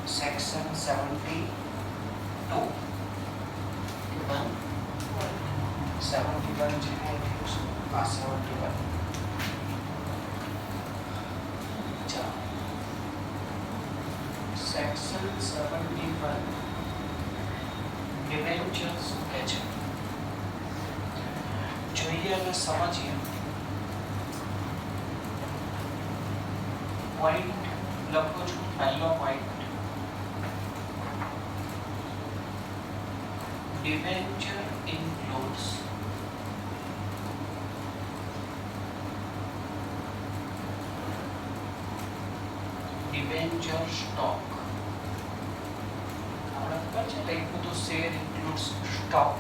Section 72 71 છે ને આ 71 સેક્શન 71 ડિબેન્ચર શું કહે છે જોઈએ અને સમજીએ. પોઈન્ટ લખું છું. પહેલો point, debenture includes debenture stock. આપણે ખબર છે લખ્યું તો શેર ઇન્ક્લુડ્સ સ્ટોક.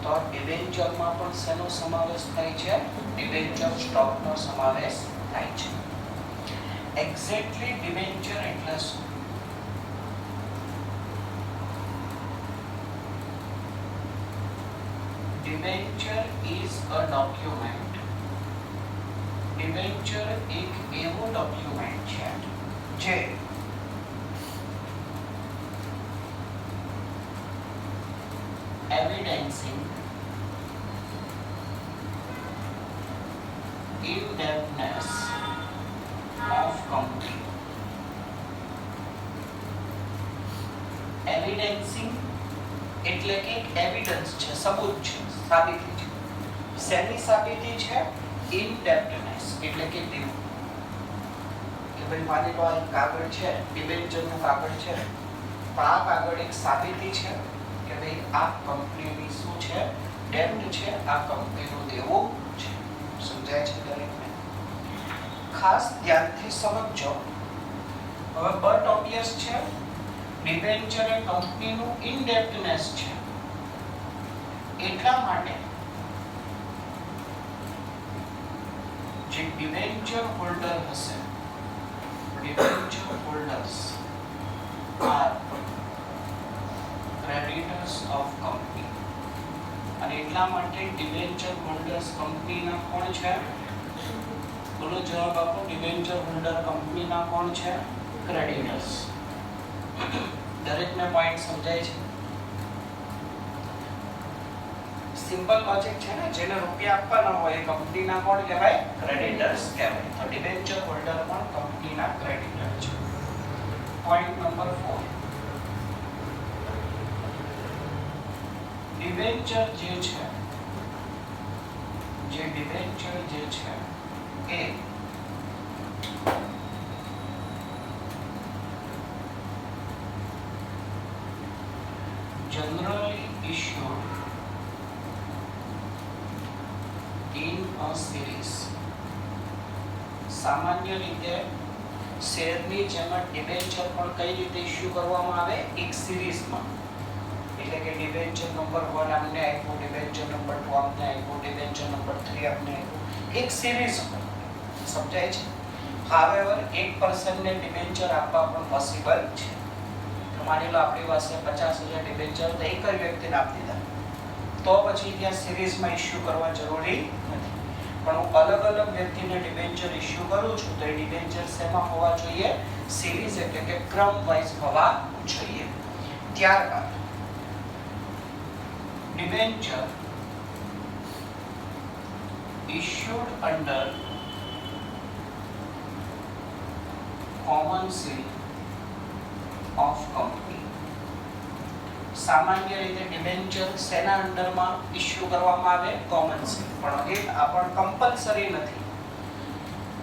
તો ડિબેન્ચર માં પણ શેનો સમાવેશ થાય છે? ડિબેન્ચર સ્ટોક નો સમાવેશ થાય છે. એક્ઝેક્ટલી ડિબેન્ચર એટલે શું? Debenture is a document. Debenture એક એવો ડોક્યુમેન્ટ છે જે evidencing indebtedness of company. Evidencing એટલે કે એવિડન્સ છે, સબૂત છે, સાબિતી છે. શેની સાબિતી છે? ઇનડેપ્ટનેસ એટલે કે દેવું. કે ભાઈ માની લો આ એક કાગળ છે, ડિબેન્ચરનું કાગળ છે, તો આ કાગળ એક સાબિતી છે કે ભાઈ આ કંપનીની શું છે? ડેપ્ટ છે, આ કંપનીનું દેવું છે. સમજાય છે દરેકને? ખાસ ધ્યાનથી સમજજો. હવે બટ ઓબ્વિયસ છે, ડિબેન્ચર એ કંપનીનું ઇનડેપ્ટનેસ છે. એટલા માટે જે ડિબેન્ચર હોલ્ડર હશે, debenture holders are creditors of company. અને એટલા માટે ડિબેન્ચર હોલ્ડર્સ કંપનીના કોણ છે? બોલો જવાબ આપો. ડિબેન્ચર હોલ્ડર કંપનીના કોણ છે? ક્રેડિટર્સ. દરેકને પોઈન્ટ સમજાય છે? સિમ્પલ લોજિક છે ને. જેને રૂપિયા આપવાના હોય એ કંપનીના કોણ કહેવાય? ક્રેડિટર્સ કહેવાય. તો ડિબેન્ચર હોલ્ડર પણ કંપનીના ક્રેડિટર છે. પોઈન્ટ નંબર 4, ડિબેન્ચર જે છે, જે ડિબેન્ચર જે છે એ generally issued in a series. સામાન્ય રીતે શેરની જેમ ડિબેન્ચર પણ કઈ રીતે ઇશ્યુ કરવામાં આવે? એક સિરીઝમાં. એટલે કે ડિબેન્ચર નંબર 1 આપને આપ્યું, ડિબેન્ચર નંબર 2 આપને આપ્યું, ડિબેન્ચર નંબર 3 આપને આપ્યું, એક સિરીઝ. સમજાય છે? હાવેવર એક પર્સનને ડિબેન્ચર આપવા પણ પોસિબલ છે. માની લો આપણી પાસે 50,000 ડિબેન્ચર તો એક જ વ્યક્તિને આપી દીધા, તો પછી ત્યાં સિરીઝમાં ઇશ્યુ કરવા જરૂરી નથી. પણ હું અલગ અલગ વ્યક્તિને ડિબેન્ચર ઇશ્યુ કરું છું તો એ ડિબેન્ચર શેમાં હોવા જોઈએ? સિરીઝ એટલે કે ક્રમ વાઇઝ હોવા જોઈએ. ત્યારબાદ debenture issued under common seal of company. સામાન્ય રીતે ડિબેન્ચર શેના અંડરમાં ઇશ્યુ કરવામાં આવે? Common seal. પણ એ આપણ કમ્પલસરી નથી.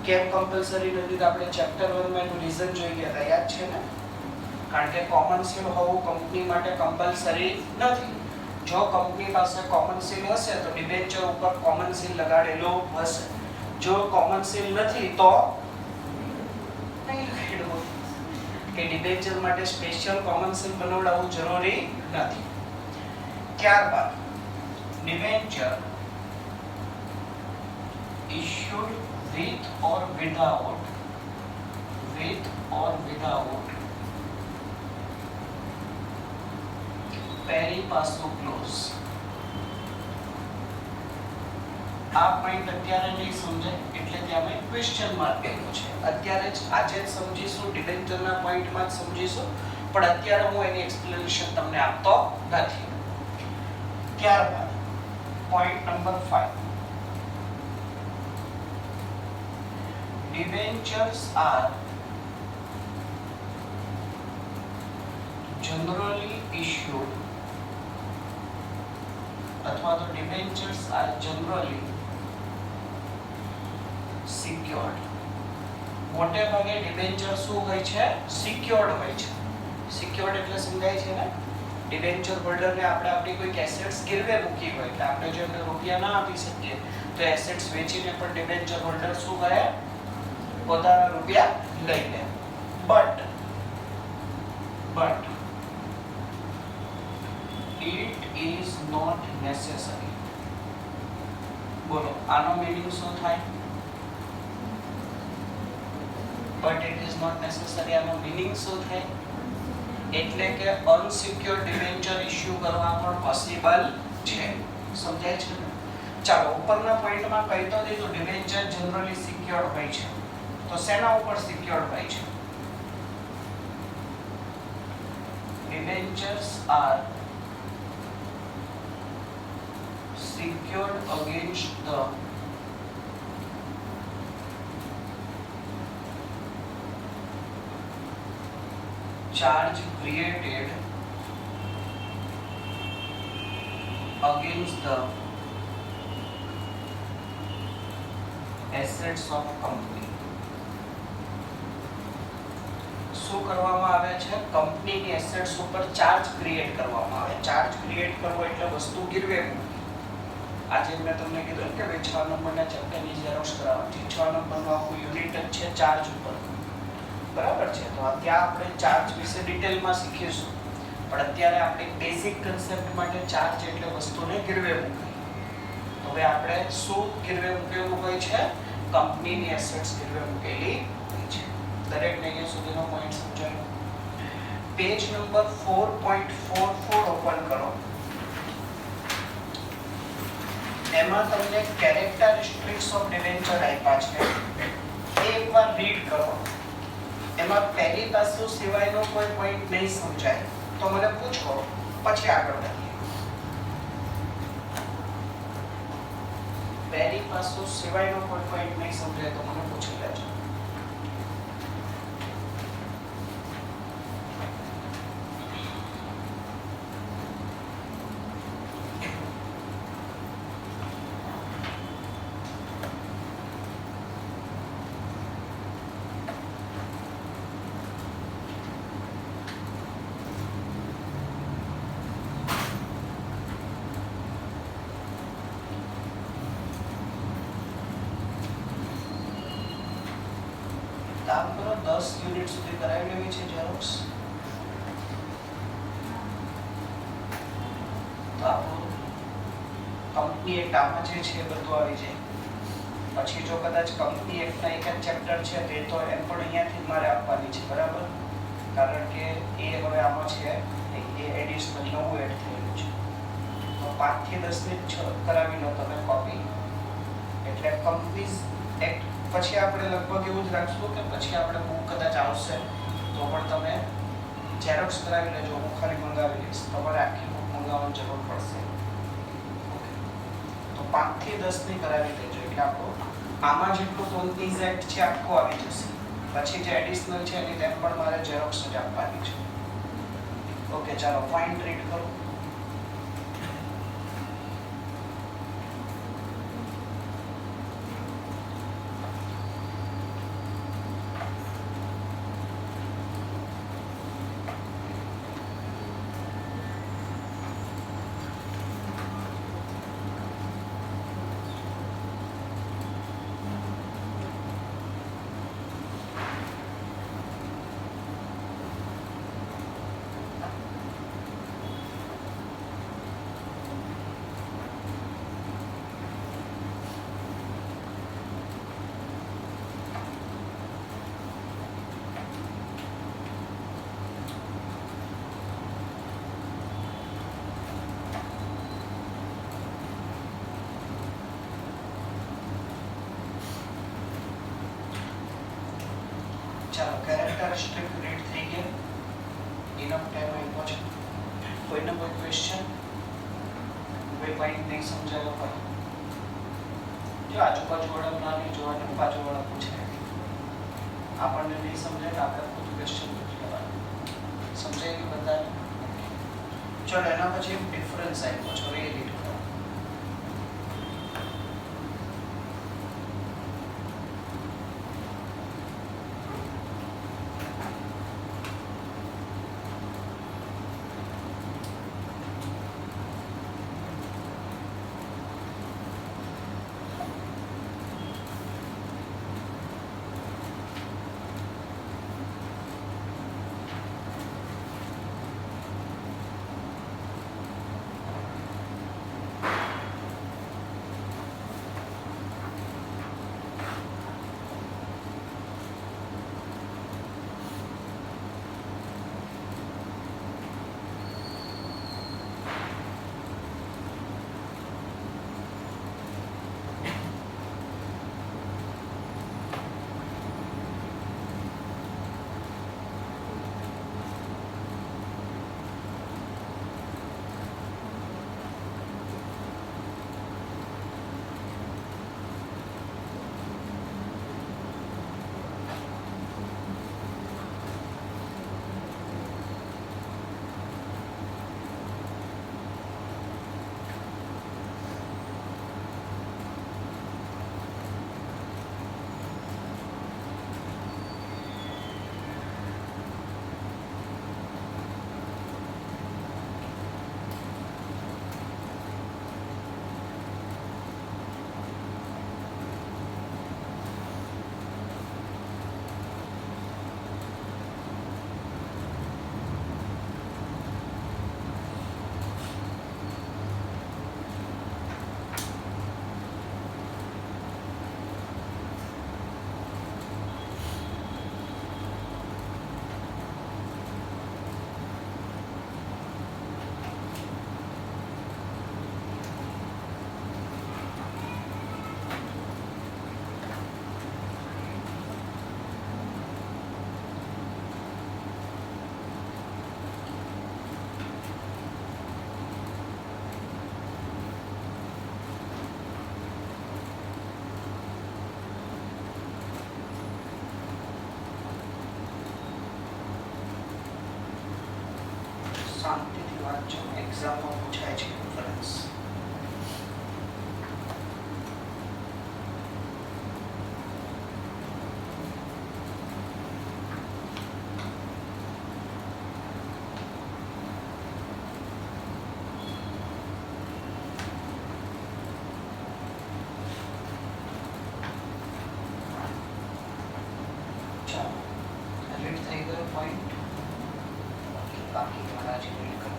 કેમ કમ્પલસરી નથી? તો આપણે ચેપ્ટર 1 માં એનું રીઝન જોઈ ગયા હતા, યાદ છે ને? કારણ કે કોમન સીલ હોવું કંપની માટે કમ્પલસરી નથી. જો કંપની પાસે કોમન સીલ હશે તો ડિબેન્ચર ઉપર કોમન સીલ લગાડેલો હશે. જો કોમન સીલ નથી તો નહીં લગાડેલો. કે ડિબેન્ચર માટે સ્પેશિયલ કોમન સીલ બનાવડાવવું જરૂરી નથી. ત્યારબાદ debenture issued with or without pari passu clause. આ પોઈન્ટ અત્યારે નહીં સમજાય એટલે ત્યાં મેં ક્વેશ્ચન માર્ક આપ્યો છે. અત્યારે જ આજે જ સમજીશું, ડિબેન્ચરના પોઈન્ટમાં જ સમજીશું, પણ અત્યારે હું એની એક્સપ્લેનેશન તમને આપતો નથી. ત્યારબાદ point number 5, debentures are generally issued અથવા તો debentures are generally secured. મોટે ભાગે ડિબેન્ચર શું હોય છે? સિક્યોર્ડ હોય છે. સિક્યોર્ડ એટલે સમજાય છે ને? ડિબેન્ચર હોલ્ડરને આપણે આપણી કોઈ એસેટ્સ ગીરવે મૂકી હોય એટલે આપણે જો એમને રૂપિયા ના આપી શકીએ તો એસેટ્સ વેચીને પણ ડિબેન્ચર હોલ્ડર શું કરે? પોતાના રૂપિયા લઈ લે. But it is not necessary. બોલો આનો મીનિંગ શું થાય? but it is not necessary આનો મીનિંગ શું થાય? એટલે કે અનસિક્યોર્ડ ડિબેન્ચર ઇશ્યુ કરવા પણ પોસિબલ છે. સમજાય છે ને? ચાલો ઉપરના પોઈન્ટમાં કહી તો દીધું ડિબેન્ચર જનરલી સિક્યોર્ડ હોય છે. તો શેના ઉપર સિક્યોર્ડ હોય છે? debentures are secured against the charge created against the assets of company. શું કરવામાં આવે છે? કંપનીની એસેટ્સ ઉપર ચાર્જ ક્રિએટ કરવામાં આવે. ચાર્જ ક્રિએટ કરવો એટલે વસ્તુ ગીરવે મૂકવી. આજે મેં તમને કીધું કે ભાઈ 6 નંબરના ચેપ્ટરની ઝેરોક્સ કરાવવાની. 6 નંબરનું આખું યુનિટ જ છે ચાર્જ ઉપર. બરાબર છે? તો ત્યાં આપણે ચાર્જ વિશે ડિટેલમાં શીખીશું, પણ અત્યારે આપણે બેઝિક કન્સેપ્ટ માટે ચાર્જ એટલે વસ્તુને ગીરવે મૂકવી. હવે આપણે શું ગીરવે મૂકેલું હોય છે? કંપનીની એસેટ્સ ગીરવે મૂકેલી હોય છે. દરેકને અહીંયા સુધીનો પોઈન્ટ સમજાયો. પેજ નંબર 4.44 ઓપન કરો. એમાં તમને કેરેક્ટરિસ્ટિક્સ ઓફ ડિબેન્ચર આપ્યા છે. એ એકવાર રીડ કરો. એમાં પહેલી પાસું સિવાયનો કોઈ પોઈન્ટ નહીં સમજાય તો મને પૂછો, પછી આગળ વધીએ. પહેલી પાસું સિવાયનો કોઈ પોઈન્ટ નહીં સમજાય તો મને પૂછી લેજો. કામ કરો 10 યુનિટ સુધી કરાવી લેવી છે ઝેરોક્સ. તો આપણું કંપની એક્ટ આમાં જે છે બધું આવી જાય. પછી જો કદાચ કંપની એક્ટના એક જ ચેપ્ટર છે તે તો એમ પણ અહીંયાથી મારે આપવાની છે. બરાબર? કારણ કે એ હવે આમાં છે એ એડિશનલ નવું એડ થયેલું છે. તો 5 થી 10 ની કરાવી લો તમે કોપી. એટલે કંપનીઝ એક્ટ પછી આપણે લગભગ એવું જ રાખશું કે પછી આપણે બુક કદાચ આવશે તો પણ તમે ઝેરોક્સ કરાવી લેજો. હું ખાલી મંગાવી લઈશ, તમારે આખી બુક મંગાવવાની જરૂર પડશે. તો 5 થી 10 ની કરાવી લેજો એટલે આપણું આમાં જેટલું કંપનીઝ એક્ટ છે આખું આવી જશે. પછી જે એડિશનલ છે એની તેમ પણ મારે ઝેરોક્સ જ આપવાની છે. ઓકે, ચાલો પોઈન્ટ રીડ કરો. कैरेक्टरिस्टिक રીડ થઈ ગયા ઇનફ ટાઈમ આપ્યો છે કોઈને કોઈ ક્વેશ્ચન કોઈ પોઈન્ટ નહીં સમજાયો હોય જો આજુબાજુવાળા નાની જોવાને બાજુવાળા પૂછે આપણને નહીં સમજાય તો આપણે ખુદ ક્વેશ્ચન પૂછી લેવાનું સમજાય કે બધાને ચલો એના પછી એક ડિફરન્સ આપ્યો છે એ રીડ કરો શાંતિથી વાંચો એક્ઝામમાં પૂછાય છે ડિફરન્સ ચાલો રીડ થઈ ગયો પોઈન્ટ બાકી ઘણા જ રીડ કરો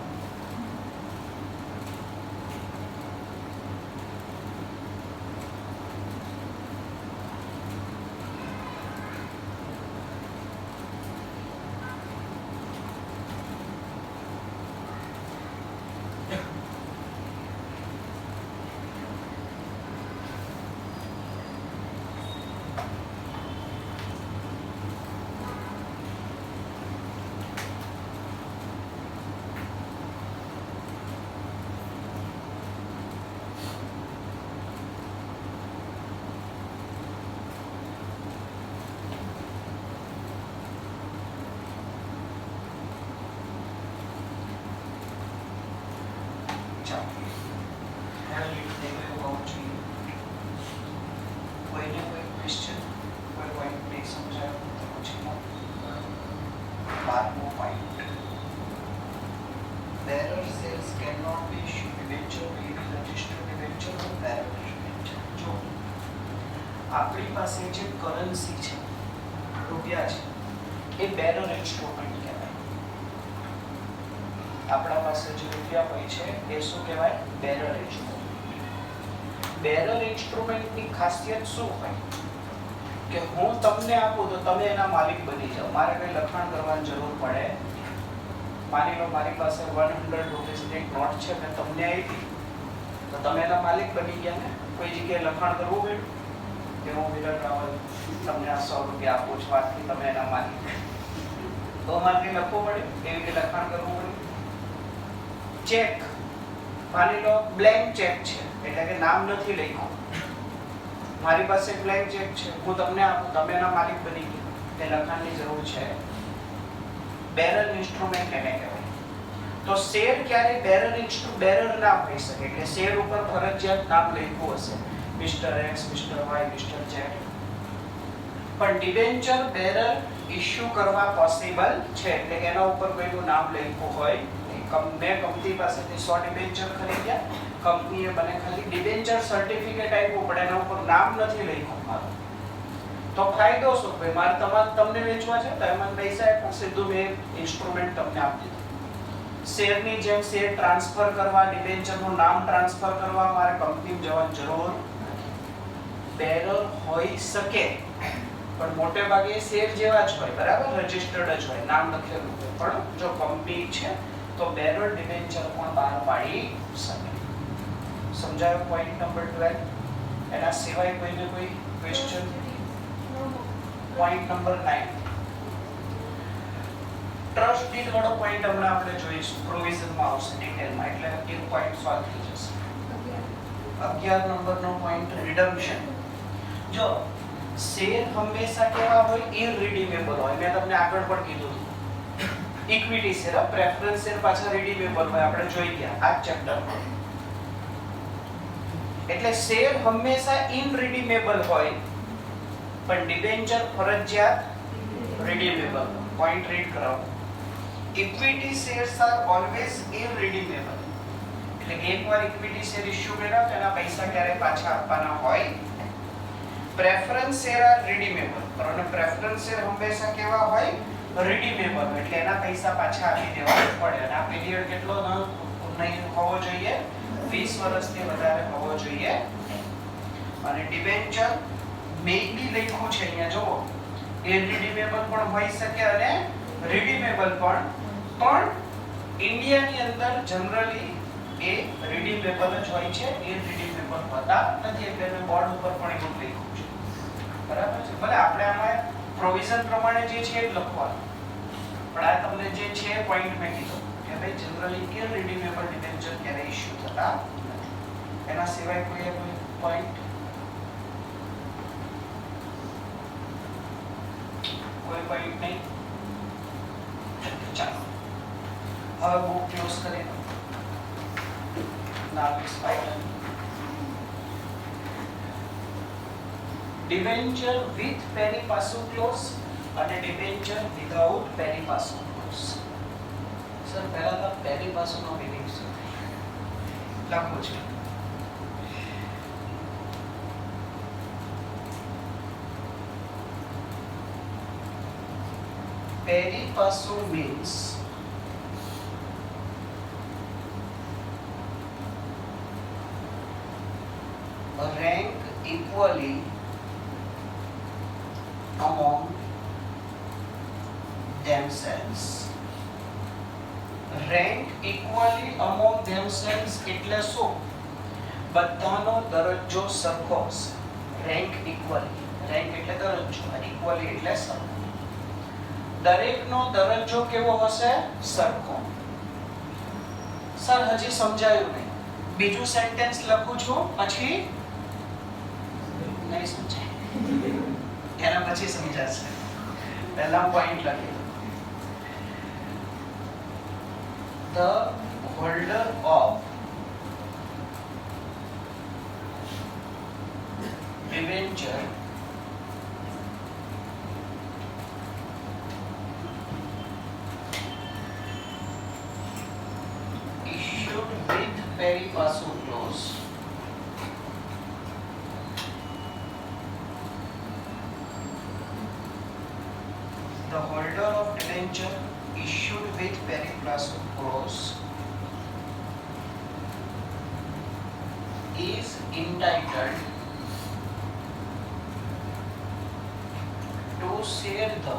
આપણી પાસે જે કરન્સી છે રૂપિયા છે એ બેરર ઇન્સ્ટ્રુમેન્ટ કહેવાય આપણા પાસે જે રૂપિયા હોય છે એ શું કહેવાય બેરર ઇન્સ્ટ્રુમેન્ટ બેરર ઇન્સ્ટ્રુમેન્ટની ખાસિયત શું હોય કે હું તમને આપું તો તમે એના માલિક બની જાઓ મારે કંઈ લખાણ કરવાની જરૂર પડે માની લો મારી પાસે 100 રૂપિયાની એક નોટ છે મેં તમને આપી તો તમે એના માલિક બની ગયા ને કોઈ જગ્યાએ લખાણ કરવું પડ્યું કે હું વિરલ રાવલ તમને આ 100 રૂપિયા આપું છું આથી તમે એના માલિક તો મારે કઈ લખવું પડે, એવી રીતે લખાણ કરવું પડે. ચેક, માની લો બ્લેન્ક ચેક છે, એટલે કે નામ નથી લખ્યું. મારી પાસે બ્લેન્ક ચેક છે, હું તમને આપું, તમે એના માલિક બની ગયા, તે લખાણની જરૂર છે. બેરર ઇન્સ્ટ્રુમેન્ટ એને કહેવાય. તો શેર ક્યારે બેરર ના હોઈ શકે, એટલે શેર ઉપર ફરજિયાત નામ લખ્યું હશે, mister X, mister Y, mister Z. પણ ડિબેન્ચર બેરર ઇશ્યુ કરવા પોસિબલ છે, એટલે કે એના ઉપર કોઈનું નામ લખ્યું હોય. મેં કંપની પાસેથી 100 ડિબેન્ચર ખરીદ્યા, કંપનીએ મને ખાલી ડિબેન્ચર સર્ટિફિકેટ આપ્યું, પણ એના ઉપર નામ નથી લખ્યું મારું. તો ફાયદો શું? ભાઈ મારે તમને વેચવા છે, તો એમાં પૈસા આપ્યા, સીધું મેં ઇન્સ્ટ્રુમેન્ટ તમને આપી દીધું. શેરની જેમ શેર ટ્રાન્સફર કરવા, ડિબેન્ચરનું નામ ટ્રાન્સફર કરવા મારે કંપની જવાની જરૂર નથી. બેરર હોઈ શકે, પણ મોટે ભાગે શેર જેવા જ હોય, બરાબર, રજિસ્ટર્ડ જ હોય, નામ લખેલું હોય. પણ જો કંપની છે તો બેરર ડિબેન્ચર પણ બહાર પાડી શકે. સમજાયો પોઈન્ટ નંબર 12? એના સિવાય કોઈને કોઈ question? Point number 9 trust did વાળો પોઈન્ટ હમણાં આપણે જોઈશું, પ્રોવિઝનમાં આવશે ડિટેલમાં, એટલે એક પોઈન્ટ સોલ્વ થઈ જશે. 11 નંબરનો પોઈન્ટ રિડમ્પશન. જો શેર હંમેશા કેવા હોય? ઇરરિડીમેબલ હોય. મેં તમને આગળ પણ કીધું ઇક્વિટી શેર, પ્રેફરન્સ શેર પાછા રિડીમેબલ હોય, આપણે જોઈ ગયા આ ચેપ્ટરમાં. એટલે શેર હંમેશા ઇનરિડીમેબલ હોય, પણ ડિબેન્ચર ફરજિયાત રિડીમેબલ. પોઈન્ટ રીડ કરાવો. ઇક્વિટી શેર્સ આર ઓલવેઝ ઇરરિડીમેબલ, એટલે કે એકવાર ઇક્વિટી શેર ઇશ્યુ કર્યા તો એના પૈસા ક્યારે પાછા આપવાના હોય. પ્રેફરન્સ શેર આર રિડીમેબલ, પરંતુ પ્રેફરન્સ શેર હંમેશા કેવા હોય? રિડીમેબલ, એટલે એના પૈસા પાછા આપી દેવા પડે. અને આ પીરિયડ કેટલો નહીં હોવો જોઈએ? 20 વર્ષથી વધારે હોવો જોઈએ. અને ડિબેન્ચર મેબી લખ્યું છે અહીંયા જુઓ, ઇરરિડીમેબલ પણ હોઈ શકે અને રિડીમેબલ પણ ઇન્ડિયાની અંદર જનરલી એ રિડીમેબલ જ હોય છે, ઇરરિડીમેબલ હોતા નથી. એટલે મેં બોર્ડ ઉપર પણ એવું લખ્યું છે, બરાબર છે. ભલે આપણે આમાં પ્રોવિઝન પ્રમાણે જે છે એ લખવાનું, પણ આ તમને જે છે પોઈન્ટ મેં કીધો કે ભાઈ જનરલી ઇરરિડીમેબલ ડિબેન્ચર ક્યારે ઇશ્યુ થતા નથી. એના સિવાય કોઈ પોઈન્ટ? કોઈ પોઈન્ટ નહીં? ચાલો હવે બુક ક્લોઝ કરીએ. ડિબેન્ચર વિથ પેરી પાસુ ક્લોઝ અને ડિબેન્ચર વિધાઉટ પેરી પાસુ ક્લોઝ. સર પહેલા તો પેરી પાસુનો મીનિંગ શું લખવું છે? Pari passu means rank equally among themselves. Rank equally among themselves એટલે શું? બધાનો દરજ્જો સરખો હશે. Rank equally, rank એટલે દરજ્જો અને equally એટલે સરખો. દરેકનો દરજ્જો કેવો હશે? સરખો. સર હજી સમજાયું નહીં. બીજું સેન્ટેન્સ લખું છું, પછી નહીં સમજાય, એના પછી સમજાશે. પહેલા પોઈન્ટ લખી દો. The holder of debenture issued with pari passu clause the holder of debenture issued with pari passu clause is entitled to share the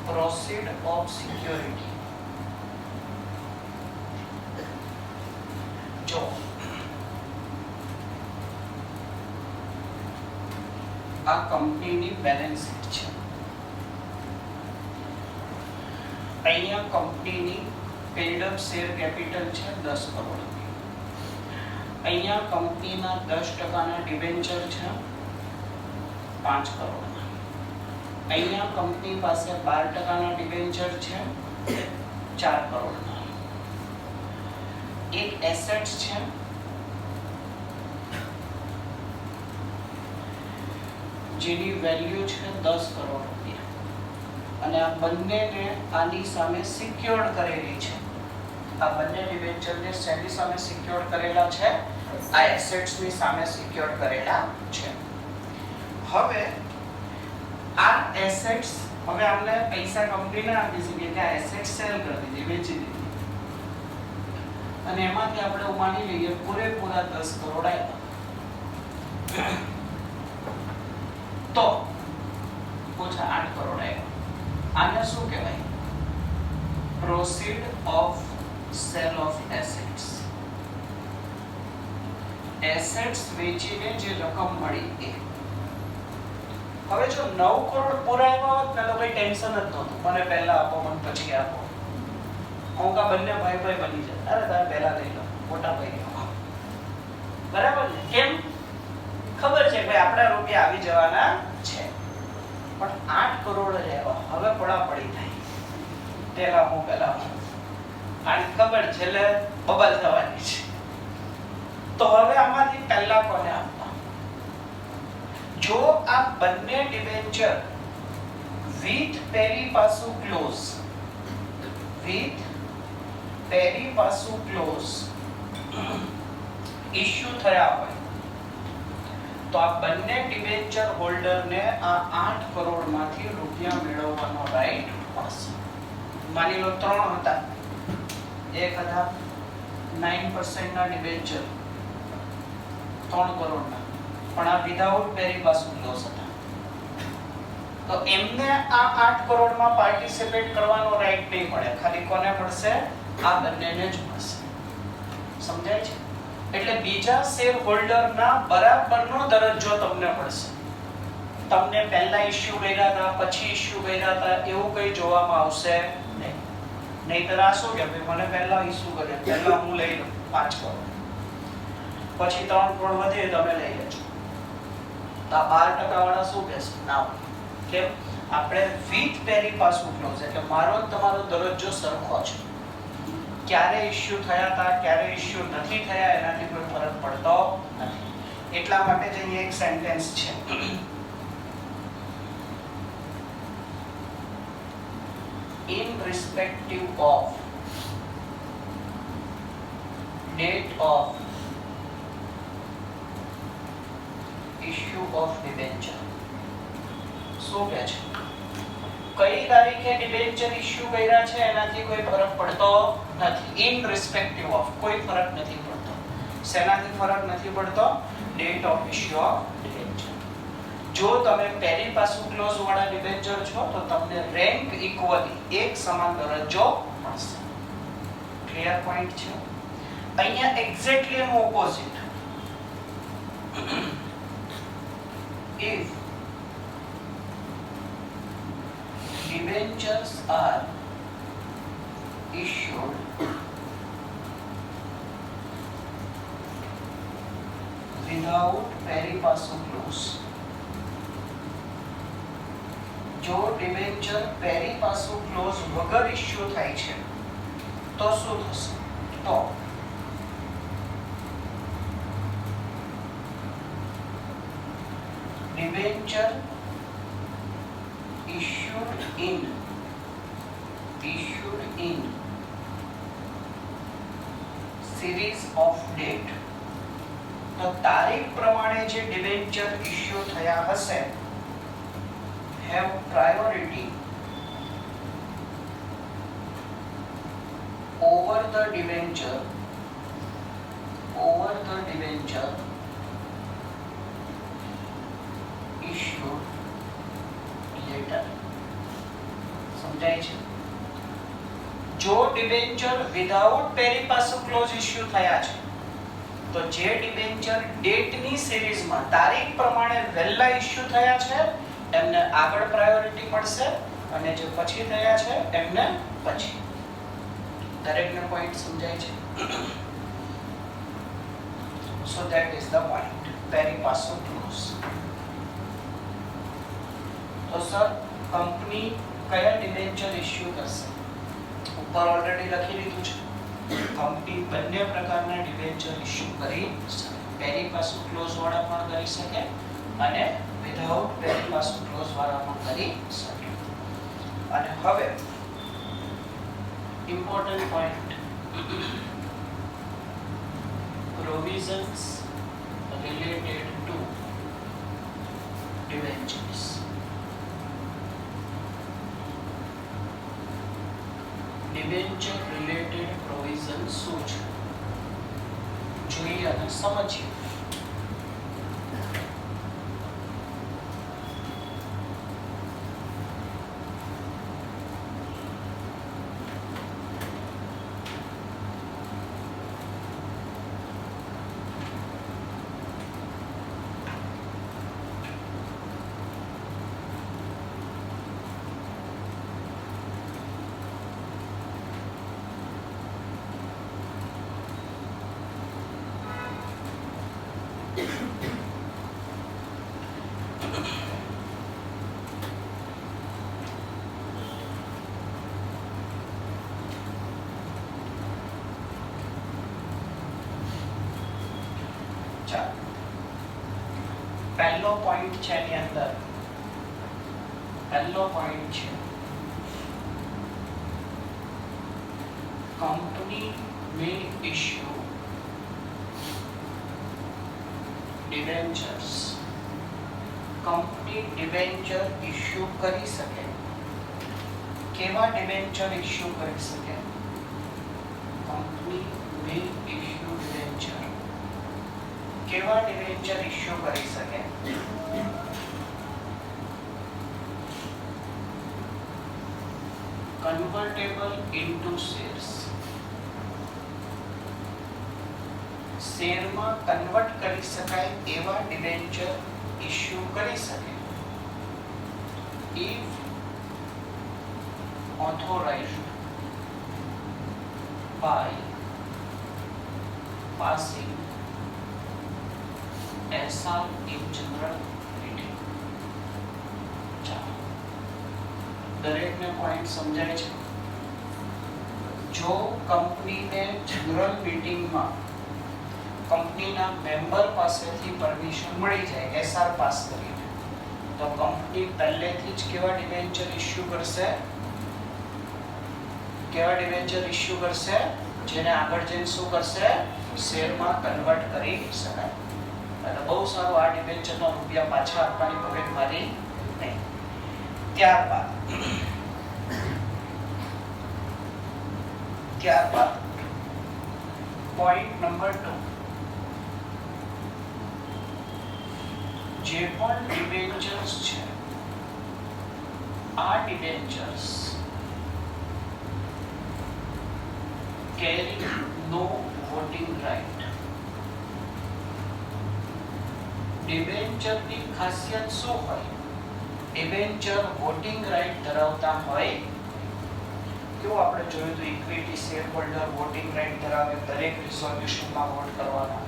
proceed of security. જો આ કંપનીની બેલેન્સ શીટ છે. અહીંયા કંપનીની પેઇડ અપ શેર કેપિટલ છે 10 કરોડ. અહીંયા કંપનીના 10% debenture છે 5 કરોડ. અહીંયા કંપની પાસે 12% ડિબેન્ચર છે 4 કરોડ. એક એસેટ્સ છે જેની વેલ્યુ છે 10 કરોડ રૂપિયા અને આ બંનેને આની સામે સિક્યોર્ડ કરેલી છે. આ બંને ડિબેન્ચરને શેની સામે સિક્યોર્ડ કરેલા છે? આ એસેટ્સની સામે સિક્યોર્ડ કરેલા છે. હવે આ એસેટ્સ હવે આપણે પૈસા કંપનીને આપી શકીએ કે આ એસેટ્સ સેલ કરી દીધી, વેચી દીધી અને એમાંથી આપણે માની લઈએ પૂરેપૂરા 10 કરોડ આવ્યા તો ઓછા 8 કરોડ આવ્યા. આને શું કહેવાય? Proceed of cell of assets. Assets વેચીને જે રકમ મળી એ. હવે જો 9 કરોડ પૂરા આવ્યા હોત ને તો કોઈ ટેન્શન જ નહોતું. મને પહેલા આપો, મને પછી આપો. હું કા બંને ભાઈ ભાઈ બની જાય. અરે તારે પહેલા લઈ લો, મોટા ભાઈ લો. બરાબર ને? કેમ? ખબર છે ભાઈ આપણા રૂપિયા આવી જવાના છે. પણ 8 કરોડ રહેવા હવે પડાપડી થાય. પહેલા હું આને ખબર છે એટલે બબલ થવાની છે. તો હવે આમાંથી પહેલા કોને આપવા? જો આ બંને ડિબેન્ચર વિથ પેરી પાસુ ક્લોઝ ઇશ્યુ થયા હોય તો આ બંને ડિબેન્ચર હોલ્ડરને આ 8 કરોડ માંથી રૂપિયા મેળવવાનો રાઈટ મળશે. માની લો 3 હતા, એક હતા 9% ના ડિબેન્ચર 3 કરોડના, પણ આ વિધાઉટ પેરી પાસુ ક્લોઝ હતા. તો એમને આ 8 કરોડમાં પાર્ટિસિપેટ કરવાનો રાઈટ નહીં મળે. ખાલી કોને મળશે? આ બંનેને જ મળશે. સમજાય છે? એટલે બીજા શેર હોલ્ડરના બરાબરનો દરજ્જો તમને મળશે. તમને પહેલા ઇશ્યુ કર્યા હતા, પછી ઇશ્યુ કર્યા હતા એવું કંઈ જોવામાં આવશે નહીં. નહીતર આ શું કે ભાઈ મને પહેલા ઇશ્યુ કર્યા, પહેલા હું લઈ લઉં 5 કરોડ, પછી 3 કરોડ વધે તમે લઈ લેજો. તો આ 12% વાળા શું કહેશે? ના, કેમ? આપણે વિથ પેરી પાસુ ક્લોઝ એટલે મારો તમારો દરજ્જો સરખો છે. ક્યારે ઇશ્યુ થયા હતા, ક્યારે ઇશ્યુ નથી થયા એનાથી કોઈ ફરક પડતો નથી. એટલા માટે જ અહીં એક સેન્ટેન્સ છે. In respective of date of issue of debenture. શું કહે છે? કઈ તારીખે ડિબેન્ચર ઇશ્યુ કર્યા છે એનાથી કોઈ ફરક પડતો નથી. ઇન રિસ્પેક્ટિવ ઓફ કોઈ ફરક નથી પડતો. શેનાથી ફરક નથી પડતો? Date of issue of debenture. જો તમે પેરી પાસુ ક્લોઝ વાળા ડિબેન્ચર છો તો તમને રેન્ક ઇક્વલી એક સમાન દરજ્જો મળશે. ક્લિયર પોઈન્ટ છે? અહીંયા એક્ઝેક્ટલી એનું opposite. if debentures are issued without pari passu clause. જો ડિબેન્ચર પેરી પાસુ ક્લોઝ વગર ઇશ્યુ થાય છે તો શું થશે? તો debenture issued in series of date. તો તારીખ પ્રમાણે જે ડિબેન્ચર ઇશ્યુ થયા હશે have priority over the debenture issued later. સમજાય છે? જો ડિબેન્ચર વિધાઉટ પેરી પાસુ ક્લોઝ ઇશ્યુ થયા છે તો જે ડિબેન્ચર ડેટની સિરીઝમાં તારીખ પ્રમાણે વહેલા ઇશ્યુ થયા છે એમને આગળ પ્રાયોરિટી મળશે અને જે પછી થયા છે એમને પછી. દરેકને પોઈન્ટ સમજાય છે? So that is the point. Pari passu clause. તો સર કંપની કયા ડિબેન્ચર ઇશ્યુ કરશે? ઉપર ઓલરેડી લખી લીધું છે. કંપની બંને પ્રકારના ડિબેન્ચર ઇશ્યુ કરી શકે. પેરી પાસુ ક્લોઝ વાળા પણ કરી શકે અને વિધાઉટ પેરી પાસુ ક્લોઝ વાળા પણ કરી શકે. અને હવે important point, provisions related to debentures. Debenture related provisions શું છે જોઈએ અને સમજીએ. પહેલો પોઈન્ટ છે એની અંદર, પહેલો પોઈન્ટ છે company may issue debentures. Company debenture issue કરી શકે. કેવા ડિબેન્ચર ઇશ્યુ કરી શકે? Company may issue debenture. કેવા ડિબેન્ચર ઇશ્યુ કરી શકે? Convertible into shares. શેરમાં કન્વર્ટ કરી શકાય એવા ડિબેન્ચર ઇશ્યુ કરી શકે. If authorized by passing SR in general meeting. ચાલો દરેકને પોઈન્ટ સમજાય છે? જો કંપનીને જનરલ મીટિંગમાં કંપનીના મેમ્બર પાસેથી પરમિશન મળી જાય એસઆર પાસ કરીને, તો કંપની પહેલેથી જ કેવા ડિબેન્ચર ઇશ્યુ કરશે? કેવા ડિબેન્ચર ઇશ્યુ કરશે? જેને આગળ જઈને શું કરશે? શેરમાં કન્વર્ટ કરી શકાય. એટલે બહુ સારું, આ ડિબેન્ચરના રૂપિયા પાછા આપવાની મગજમારી નહીં. ત્યારબાદ પોઈન્ટ નંબર 2, જે પણ ડિબેન્ચર્સ છે આ debentures carry no voting right. ડિબેન્ચરની ખાસિયત શું હોય? ડિબેન્ચર વોટિંગ રાઇટ ધરાવતા હોય. કેવું આપણે જોયું તો equity share holder voting right ધરાવે, દરેક રિઝોલ્યુશનમાં વોટ કરવાનો.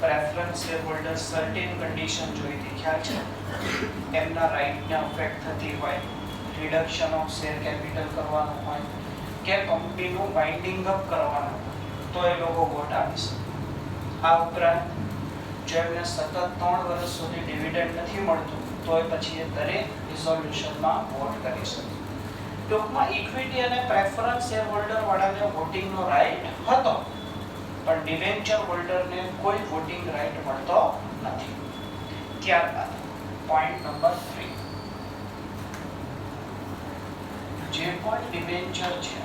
Preference share holder certain condition જોઈ હતી, ખ્યાલ છે? એમના રાઇટને અફેક્ટ થતી હોય, રિડક્શન ઓફ શેર કેપિટલ કરવાનું હોય કે કંપનીનું વાઇન્ડિંગ અપ કરવાનું તો એ લોકો વોટ આપી શકે. આ ઉપરાંત જો એમને સતત 3 વર્ષ સુધી ડિવિડન્ડ નથી મળતું તો એ પછી એ દરેક રિઝોલ્યુશનમાં વોટ કરી શકે. ટૂંકમાં ઇક્વિટી અને પ્રેફરન્સ શેર હોલ્ડર વાળાને વોટિંગનો રાઇટ હતો, પણ ડિબેન્ચર હોલ્ડરને કોઈ વોટિંગ રાઇટ મળતો નથી. ત્યારબાદ પોઈન્ટ નંબર 3, જે પણ ડિબેન્ચર છે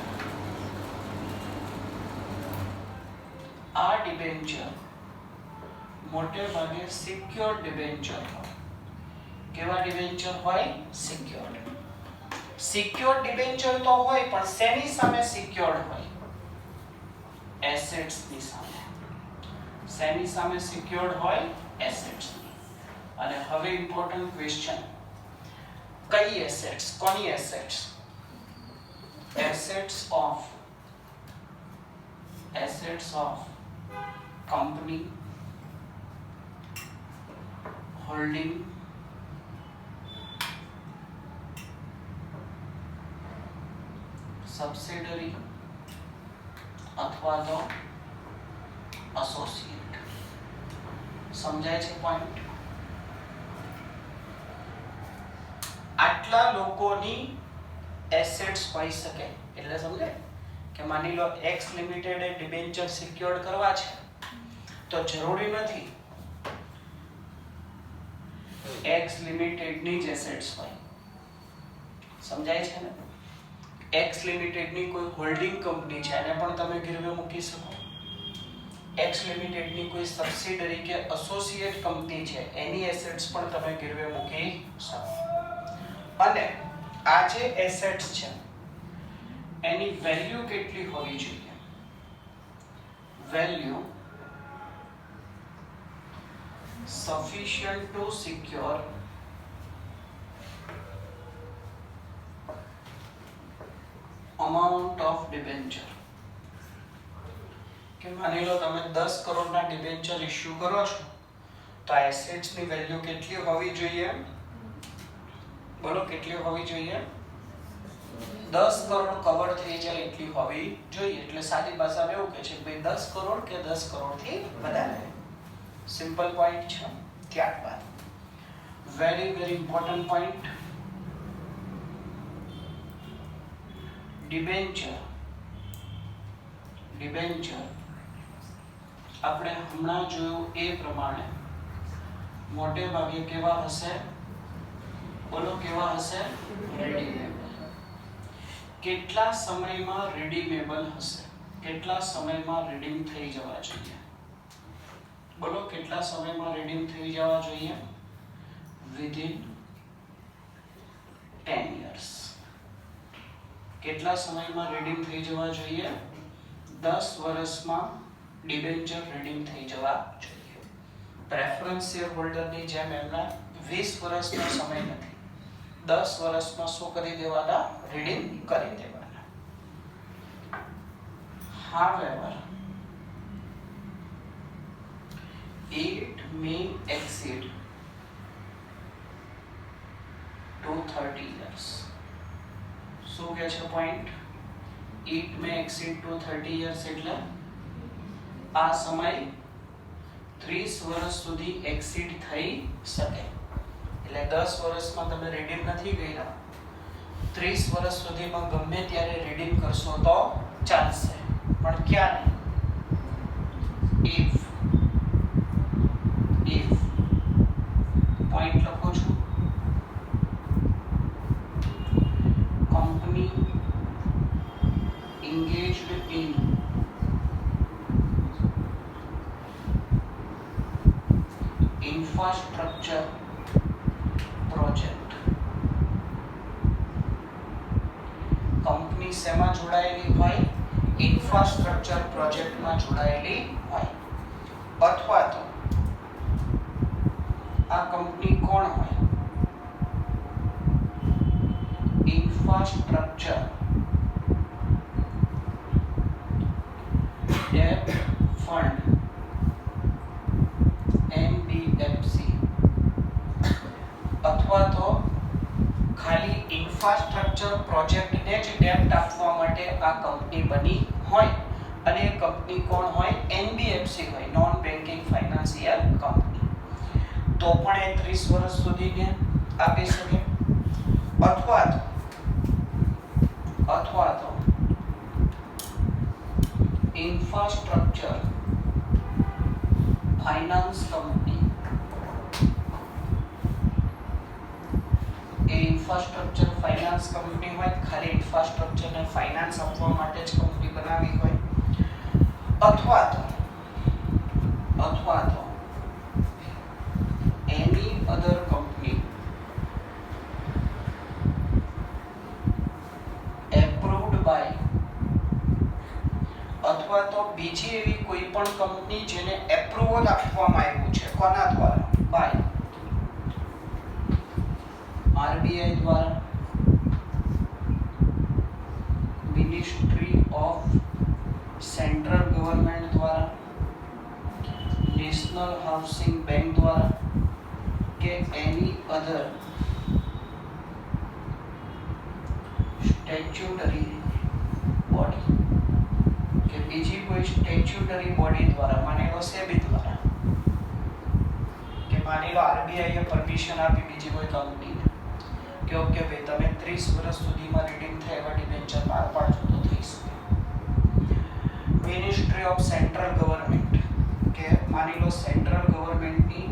આ ડિબેન્ચર મોટે ભાગે સિક્યોર્ડ ડિબેન્ચર હોય. કેવા ડિબેન્ચર હોય? સિક્યોર્ડ. સિક્યોર્ડ ડિબેન્ચર તો હોય, પણ શેની સામે સિક્યોર્ડ હોય? એસેટ્સ ની સામે. શેની સામે સિક્યોર્ડ હોય? એસેટ્સ. અને હવે ઇમ્પોર્ટન્ટ ક્વેશ્ચન, કઈ એસેટ્સ? કોની assets? Assets of company, holding, subsidiary અથવા તો એસોસિએટ. સમજાય છે પોઈન્ટ? આટલા લોકોની એસેટ્સ હોઈ શકે. એટલે સમજાય કે માની લો એક્સ લિમિટેડ એ ડિબેન્ચર સિક્યોર્ડ કરવા છે તો જરૂરી નથી એક્સ લિમિટેડ ની જ એસેટ્સ હોય. સમજાય છે ને? એક્સ લિમિટેડ ની કોઈ હોલ્ડિંગ કંપની છે એને પણ તમે ગીરવે મૂકી શકો. એક્સ લિમિટેડ ની કોઈ સબસિડરી કે એસોસિએટ કંપની છે એની એસેટ્સ પણ તમે ગીરવે મૂકી શકો. અને આ જે એસેટ્સ છે એની વેલ્યુ કેટલી હોવી જોઈએ? Value sufficient to secure amount of debenture. કે માની લો તમે 10 કરોડના ડિબેન્ચર ઇશ્યુ કરો છો તો આ એસેટ્સ ની વેલ્યુ કેટલી હોવી જોઈએ? બોલો કેટલી હોવી જોઈએ? 10 કરોડ કવર થઈ જાય એટલી હોવી જોઈએ. એટલે સાદી ભાષામાં એવું કહે છે કે ભાઈ 10 કરોડ કે 10 કરોડથી વધારે. સિમ્પલ પોઈન્ટ છે. ત્યારબાદ very very important point, debenture આપણે હમણાં જોયું એ પ્રમાણે મોટે ભાગે કેવા હશે? બોલો કેવા હશે? રેડીમેબલ. કેટલા સમયમાં રેડીમેબલ હશે? કેટલા સમયમાં રીડીમ થઈ જવા જોઈએ? બોલો કેટલા સમયમાં રીડીમ થઈ જવા જોઈએ? Within 10 years. કેટલા સમયમાં રીડીમ થઈ જવા જોઈએ? 10 વર્ષમાં ડિબેન્ચર રીડીમ થઈ જવા જોઈએ. પ્રેફરન્સ શેર હોલ્ડરની જેમ એમના 20 વર્ષનો સમય નથી, 10 વર્ષમાં શું કરી દેવાના? રીડીમ કરી દેવાના. However, it may exceed to 30 years. શું કહે છે point? It may exceed to 30 years એટલે આ સમય 30 વર્ષ સુધી એક્સીડ થઈ શકે. એટલે 10 વર્ષમાં તમે રીડીમ નથી કર્યા, 30 વર્ષ સુધીમાં ગમે ત્યારે રીડીમ કરશો તો ચાલશે. પણ ક્યારે? if પોઈન્ટ લખું છું, company engaged in infrastructure project. Company શેમાં જોડાયેલી હોય? ઇન્ફ્રાસ્ટ્રક્ચર પ્રોજેક્ટમાં જોડાયેલી હોય. અથવા તો આ કંપની કોણ હોય? Infrastructure date fund NBFC. અથવા તો ખાલી ઇન્ફ્રાસ્ટ્રક્ચર પ્રોજેક્ટને જ ડેપ્ટ આપવા માટે આ કંપની બની હોય અને એ કંપની કોણ હોય? NBFC હોય, નોન બેન્કિંગ ફાઇનાન્સિયલ કંપની. તો પણ એ 30 વર્ષ સુધીને આપી શકે. અથવા તો ઇન્ફ્રાસ્ટ્રક્ચર ફાઇનાન્સ કંપની, એ ઇન્ફ્રાસ્ટ્રક્ચર ફાઇનાન્સ કંપની હોય, ખાલી ઇન્ફ્રાસ્ટ્રક્ચર ને ફાઇનાન્સ આપવા માટે જ કંપની બનાવી હોય. અથવા તો એની અધર કંપની એપ્રુવ્ડ બાય, અથવા તો બીજી એવી કોઈ પણ કંપની જેને એપ્રુવલ આપવામાં આવ્યું છે કોના દ્વારા? બાય આરબીઆઈ દ્વારા, મિનિસ્ટ્રી ઓફ સેન્ટ્રલ ગવર્નમેન્ટ દ્વારા, નેશનલ હાઉસિંગ બેંક દ્વારા કે એની અધર સ્ટેચ્યુટરી બોડી કે બીજી કોઈ સ્ટેચ્યુટરી બોડી દ્વારા, માની લો સેબી દ્વારા કે માની લો આરબીઆઈ એ પરમિશન આપી બીજી કોઈ કંપનીને કે ઓકે ભાઈ તમે 30 વર્ષ સુધીમાં રીડીમ થાય એવા ડિબેન્ચર બહાર પાડજો તો થઈ શકે. મિનિસ્ટ્રી ઓફ સેન્ટ્રલ ગવર્નમેન્ટ કે માની લો સેન્ટ્રલ ગવર્નમેન્ટની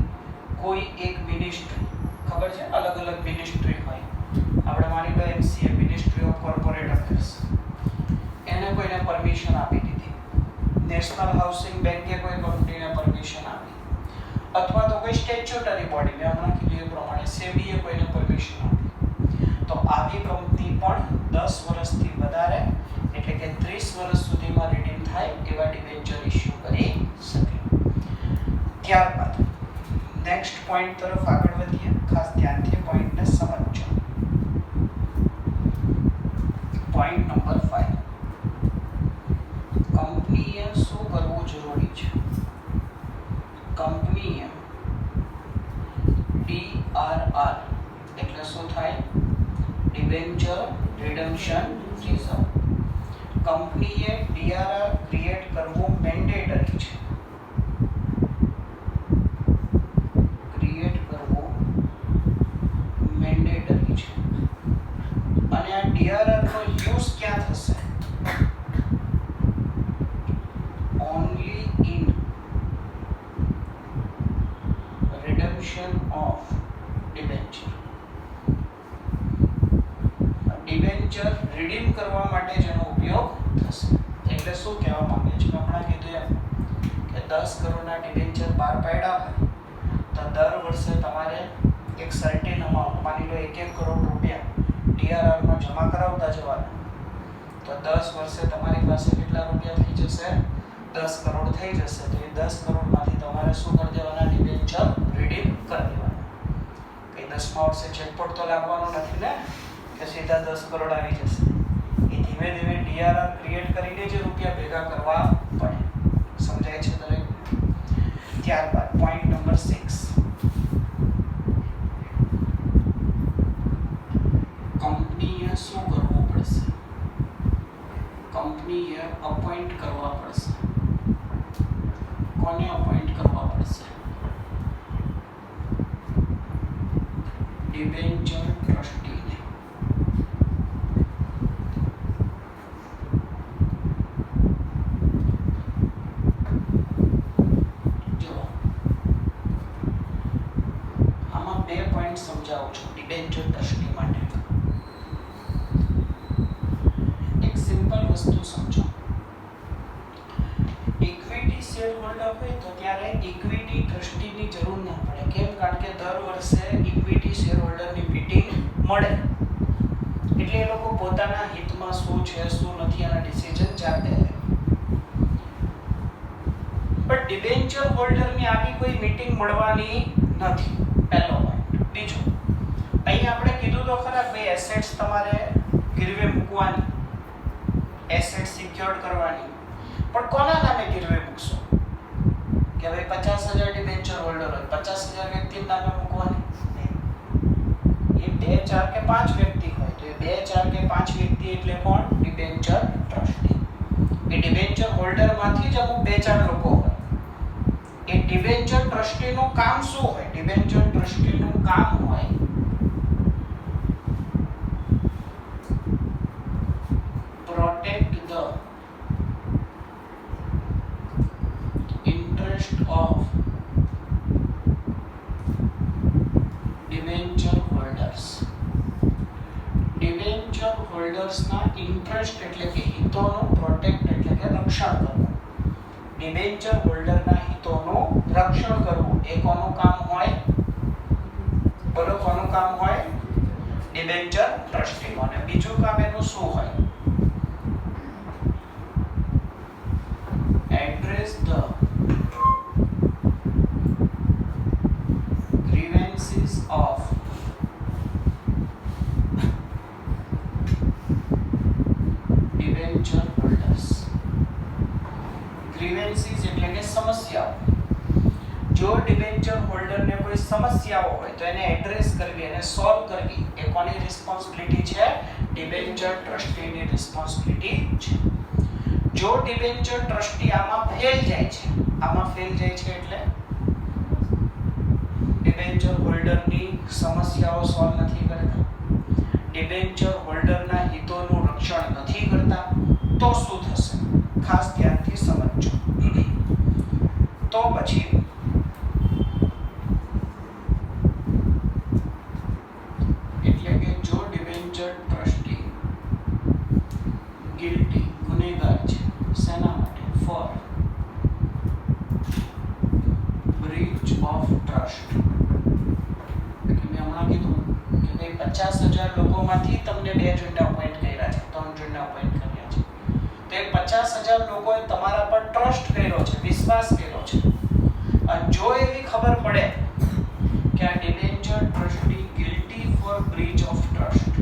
કોઈ એક મિનિસ્ટ્રી, ખબર છે અલગ અલગ મિનિસ્ટ્રી હોય, આપણે માની લો MCA ministry of corporate affairs, એને કોઈને પરમિશન આપી દીધી, નેશનલ હાઉસિંગ બેંકે કોઈ કંપનીને પરમિશન આપી, અથવા તો કોઈ સ્ટેચ્યુટરી બોડી મેં હમણાં કીધું એ પ્રમાણે સેબીએ કોઈને પરમિશન આપી, તો આવી કંપની પણ 10 વર્ષથી વધારે એટલે કે 30 વર્ષ સુધીમાં રીડીમ થાય એવા ડિબેન્ચર ઇશ્યુ કરી શકે. ત્યારબાદ નેક્સ્ટ પોઈન્ટ તરફ આગળ વધીએ. ખાસ ધ્યાનથી પોઈન્ટને સમજજો. પોઈન્ટ નંબર 5, કંપનીએ શું કરવું જરૂરી છે? કંપનીએ ડીઆરઆર એટલે શું થાય? Debenture redemption reserve. કંપનીએ ડીઆરઆર ક્રિએટ કરવું મેન્ડેટરી છે. ક્રિએટ કરવું મેન્ડેટરી છે. અને આ ડીઆરઆર નો યુઝ ક્યાં થશે? Only in redemption of debenture. Debenture redeem કરવા માટે જેનો ઉપયોગ થશે. એટલે શું કહેવા માંગે છે? હમણાં કીધું એમ કે 10 કરોડના ડિબેન્ચર બહાર પાડ્યા હોય તો દર વર્ષે તમારે એક સર્ટેન અમાઉન્ટ, માની લો 1 કરોડ રૂપિયા ડીઆરઆર માં જમા કરાવતા જવાના. તો 10 વર્ષે તમારી પાસે કેટલા રૂપિયા થઈ જશે? 10 કરોડ થઈ જશે. તો એ 10 કરોડમાંથી તમારે શું કરી દેવાના? ડિબેન્ચર રીડીમ કરી દેવાના. કઈ 10મા વર્ષે જેકપોટ તો લાગવાનો નથી ને કે સીધા 10 કરોડ આવી જશે. એ ધીમે ધીમે ડીઆરઆર ક્રિએટ કરીને જે રૂપિયા ભેગા કરવા પડે. સમજાય છે દરેક? ત્યારબાદ પોઈન્ટ નંબર 6, કંપનીએ શું કરવું પડશે? કંપનીએ અપોઇન્ટ કરવા પડશે. કોને અપોઇન્ટ કરવા પડશે? ડિબેન્ચર ટ્રસ્ટીને. જો આમાં 2 પોઈન્ટ સમજાવું છું ડિબેન્ચર ટ્રસ્ટી માટે. એક સિમ્પલ વસ્તુ સમજો. ઇક્વિટી શેર હોલ્ડર હોય તો ત્યારે ઇક્વિટી ટ્રસ્ટીની જરૂર ના પડે. કેમ? કારણ કે દર વર્ષે ઇક્વિટી શેર હોલ્ડરની મીટિંગ મળે એટલે એ લોકો પોતાના હિતમાં શું છે શું નથી એના ડિસિઝન જાતે લે. પણ ડિબેન્ચર હોલ્ડરની આવી કોઈ મીટિંગ મળવાની નથી. પહેલો પોઈન્ટ. બીજો, અહીં આપણે કીધું તો ખરા ભાઈ એસેટ્સ તમારે ગીરવે મૂકવાની, એસેટ સિક્યોર્ડ કરવાની, પણ કોના નામે ગીરવે મૂકશો? કે ભાઈ 50,000 ડિબેન્ચર હોલ્ડર હોય, 50,000 વ્યક્તિ નામે મૂકવાની? એ 2, 4 કે 5 વ્યક્તિ હોય તો એ 2, 4 કે 5 વ્યક્તિ એટલે કોણ? Debenture trustee. એ ડિબેન્ચર હોલ્ડર માંથી જ અમુક 2, 4 લોકો હોય. એ ડિબેન્ચર ટ્રસ્ટીનું કામ શું હોય? ડિબેન્ચર ટ્રસ્ટીનું કામ હોય protect the interest of debenture holders. debenture holders ના interest એટલે કે હિતોનું protect એટલે કે રક્ષણ કરવું. debenture holder ના હિતોનું રક્ષણ કરવું એ કોનું કામ હોય? બોલો કોનું કામ હોય? debenture trustee નું. અને બીજું કામ એનું શું હોય? address the grievances of debenture holders. grievances એટલે કે સમસ્યાઓ. જો ડિબેન્ચર હોલ્ડર ને કોઈ સમસ્યાઓ હોય તો એને એડ્રેસ કરવી અને સોલ્વ કરવી એ કોની રિસ્પોન્સિબિલિટી છે? ડિબેન્ચર ટ્રસ્ટીની રિસ્પોન્સિબિલિટી છે. જો ડિબેન્ચર ટ્રસ્ટી આમાં ફેલ જાય છે એટલે ડિબેન્ચર હોલ્ડરની સમસ્યાઓ સોલ્વ નથી કરતા, ડિબેન્ચર હોલ્ડરના હિતોનું રક્ષણ નથી કરતા, તો શું થશે? ખાસ ધ્યાનથી સમજજો. તો પછી એટલે કે જો ડિબેન્ચર ટ્રસ્ટી ગિલ્ટી ગુનેગાર છે શેના માટે? For breach of trust. મેં હમણાં કીધું કે ભાઈ 50,000 લોકોમાંથી તમને 2 જણને અપોઇન્ટ કર્યા છે, 3 જણને અપોઇન્ટ કર્યા છે. તે 50,000 લોકોએ તમારા પર ટ્રસ્ટ કર્યો છે, વિશ્વાસ કર્યો છે. અને જો એવી ખબર પડે કે આ debenture trustee guilty for breach of trust,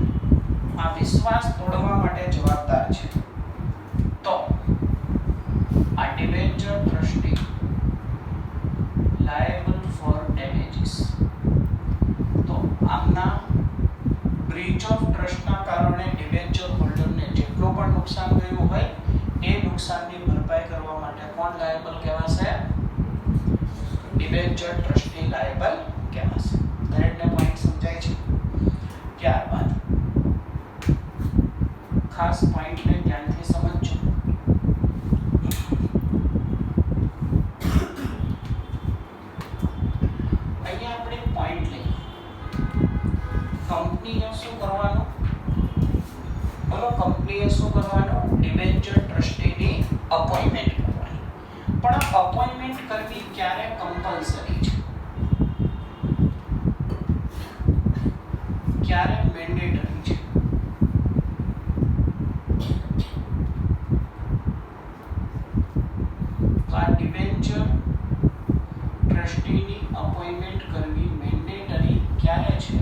આ વિશ્વાસ તોડવા માટે જવાબદાર છે, તો આ debenture trustee liable for damages. તો આમના બ્રીચ ઓફ ટ્રસ્ટના કારણે ડિબેન્ચર હોલ્ડરને જેટલું પણ નુકસાન થયું હોય એ નુકસાનની ભરપાઈ કરવા માટે કોણ લાયેબલ કહેવાશે? ડિબેન્ચર ટ્રસ્ટી લાયેબલ કહેવાશે. દરેકને પોઈન્ટ સમજાય છે? ત્યારબાદ ખાસ પોઈન્ટને ધ્યાનથી સમજજો. અહીંયા આપણે પોઈન્ટ લઈએ. કંપનીએ શું કરવાનું? બોલો, કંપનીએ શું કરવાનું? ડિબેન્ચર ટ્રસ્ટીની અપોઇન્ટમેન્ટ કરવાની. પણ આ અપોઇન્ટમેન્ટ કરવી ક્યારે કમ્પલસરી છે, ક્યારે મેન્ડેટરી છે? આ ડિબેન્ચર ટ્રસ્ટીની અપોઇન્ટમેન્ટ કરવી મેન્ડેટરી ક્યારે છે?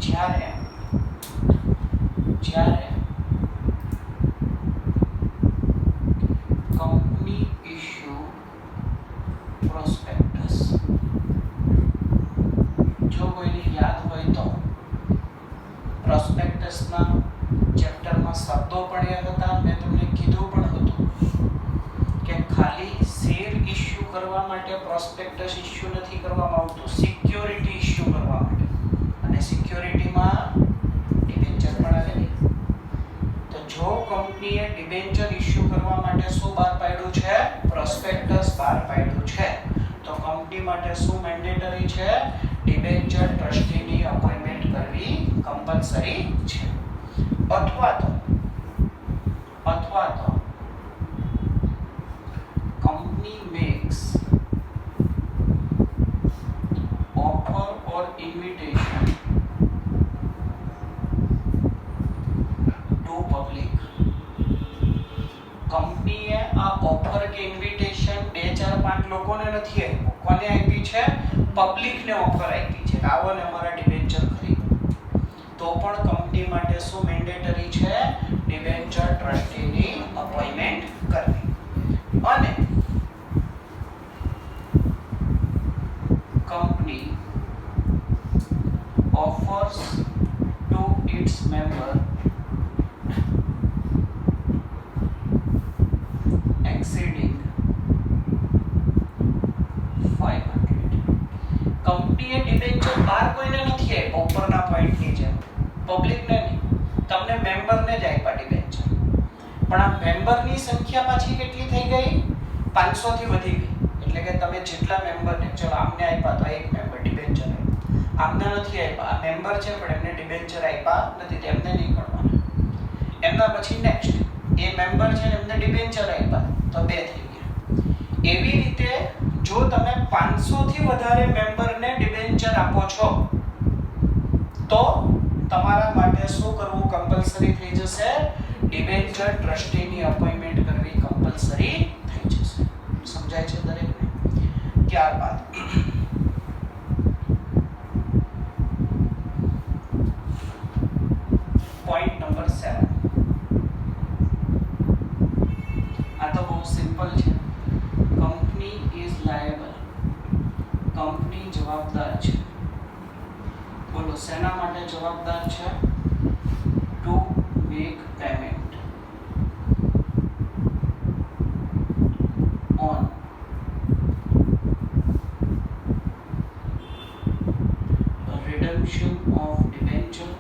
જ્યારે કંપની ઇશ્યુ પ્રોસ્પેક્ટસ. જો કોઈને યાદ હોય તો પ્રોસ્પેક્ટસના ચેપ્ટરમાં શબ્દો પડ્યા હતા. મેં તમને કીધું પણ હતું કે ખાલી શેર ઇશ્યુ કરવા માટે પ્રોસ્પેક્ટસ ઇશ્યુ નથી કરવામાં આવતું, સિક્યોરિટી ઇશ્યુ કરવા માટે. અને સિક્યોરિટીમાં ડિબેન્ચર પણ આવેલી. તો જો કંપનીએ ડિબેન્ચર ઇશ્યુ કરવા માટે શું બહાર પાડ્યું છે? પ્રોસ્પેક્ટસ બહાર પાડ્યું છે. તો કંપની માટે શું મેન્ડેટરી છે? ડિબેન્ચર ટ્રસ્ટીની અપોઇન્ટમેન્ટ કરવી કમ્પલસરી છે. અથવા તો company makes offer or invitation to public. કંપનીએ આ ઓફર કે ઇન્વિટેશન 2, 4, 5 લોકોને નથી આપ્યું. કોને આપી છે? પબ્લિકને ઓફર આપી છે. આવો ને અમારા ડિબેન્ચર ખરીદો. તો પણ કંપની માટે શું મેન્ડેટરી છે? ડિબેન્ચર ટ્રસ્ટીની અપોઇન્ટમેન્ટ કરવી. અને company offers to its member exceeding 500. કંપનીએ ડિબેન્ચર બહાર કોઈને નથી આપ્યા ઉપરના પોઈન્ટની જેમ, પબ્લિકને નહીં, તમને મેમ્બરને જ આપ્યા ડિબેન્ચર. પણ આ મેમ્બરની સંખ્યા પાછી કેટલી થઈ ગઈ? 500 થી વધી ગઈ. એટલે કે તમે જેટલા મેમ્બરને, ચલો આમને આપ્યા તો એક મેમ્બર ડિબેન્ચર આપ્યા, આમને નથી આપ્યા, આ મેમ્બર છે પણ એમને ડિબેન્ચર આપ્યા નથી, તેમને નહીં કરવાના. એમના પછી નેક્સ્ટ એ મેમ્બર છે એમને ડિબેન્ચર આપ્યા તો 2 થઈ ગયા. એવી રીતે જો તમે 500 થી વધારે મેમ્બરને ડિબેન્ચર આપો છો તો તમારા માટે શું કરવું કમ્પલસરી થઈ જશે? ડિબેન્ચર ટ્રસ્ટીની અપોઇન્ટમેન્ટ કરવી કમ્પલસરી થઈ જશે. ત્યારબાદ પોઈન્ટ નંબર 7, આ તો બહુ સિમ્પલ છે. કંપની ઇઝ લાયેબલ, કંપની જવાબદાર છે. બોલો શેના માટે જવાબદાર છે? To make payment on redemption of debenture